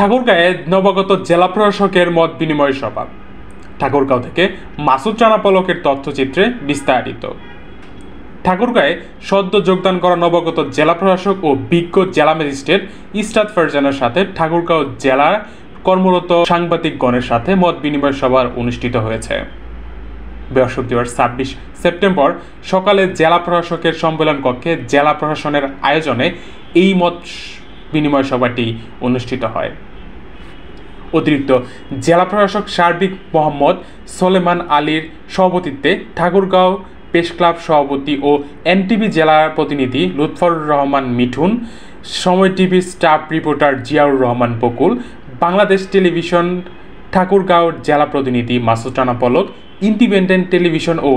ঠাকুরগাঁয়ে নবাগত জেলা প্রশাসকের মত বিনিময় সভা। ঠাকুরগাঁও থেকে মাসুদ রানা পলকের তথ্যচিত্রে বিস্তারিত। ঠাকুরগাঁয়ে সদ্য যোগদান করা নবাগত জেলা প্রশাসক ও বিজ্ঞ জেলা ম্যাজিস্ট্রেট ইসরাত ফারজানার সাথে ঠাকুরগাঁও জেলার কর্মরত সাংবাদিকগণের সাথে মত বিনিময় সভা অনুষ্ঠিত হয়েছে। বৃহস্পতিবার ২৬ সেপ্টেম্বর সকালে জেলা প্রশাসকের সম্মেলন কক্ষে জেলা প্রশাসনের আয়োজনে এই মত বিনিময় সভাটি অনুষ্ঠিত হয়। অতিরিক্ত জেলা প্রশাসক সার্বিক মোহাম্মদ সোলেমান আলীর সভাপতিত্বে ঠাকুরগাঁও প্রেস ক্লাব সভাপতি ও এনটিভি জেলার প্রতিনিধি লুৎফর রহমান মিঠুন, সময় টিভির স্টাফ রিপোর্টার জিয়াউর রহমান বকুল, বাংলাদেশ টেলিভিশন ঠাকুরগাঁওর জেলা প্রতিনিধি মাসুদ রানা পলক, ইন্ডিপেন্ডেন্ট টেলিভিশন ও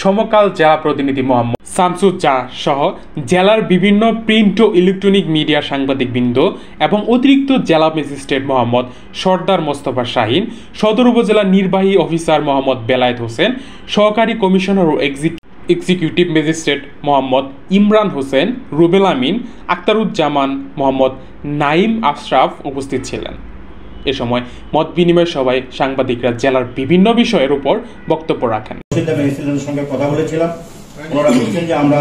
সমকাল জেলা প্রতিনিধি মোহাম্মদ শামসুজ্জাহ সহ জেলার বিভিন্ন প্রিন্ট ও ইলেকট্রনিক মিডিয়া সাংবাদিকবৃন্দ এবং অতিরিক্ত জেলা ম্যাজিস্ট্রেট মোহাম্মদ সর্দার মোস্তফা শাহিন, সদর উপজেলা নির্বাহী অফিসার মোহাম্মদ বেলায়েত হোসেন, সহকারী কমিশনার ও এক্সিকিউটিভ ম্যাজিস্ট্রেট মোহাম্মদ ইমরান হোসেন, রুবেল আমিন, আক্তারুজ্জামান, মোহাম্মদ নাইম আশরাফ উপস্থিত ছিলেন। এ সময় মত বিনিময় সভায় সাংবাদিকরা জেলার বিভিন্ন বিষয়ের উপর বক্তব্য রাখেন। সঙ্গে কথা বলেছিলাম, ওনারা বলছেন যে আমরা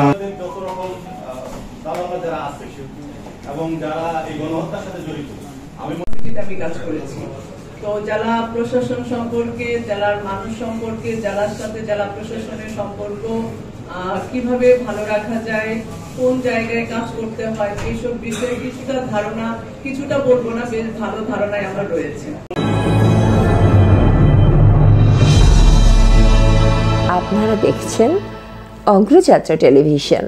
যারা আছে এবং যারা এই গণহত্যার সাথে জড়িত আমি কাজ করেছি। তো জেলা প্রশাসন সম্পর্কে, জেলার মানুষ সম্পর্কে, জেলার সাথে জেলা প্রশাসনের সম্পর্ক কিভাবে ভালো রাখা যায়, কোন জায়গায় কাজ করতে হয়, এইসব বিষয়ে কিছুটা ধারণা, কিছুটা বলবো না, বেশ ভালো ধারণায় আমার রয়েছে। আপনারা দেখছেন অগ্রযাত্রা টেলিভিশন।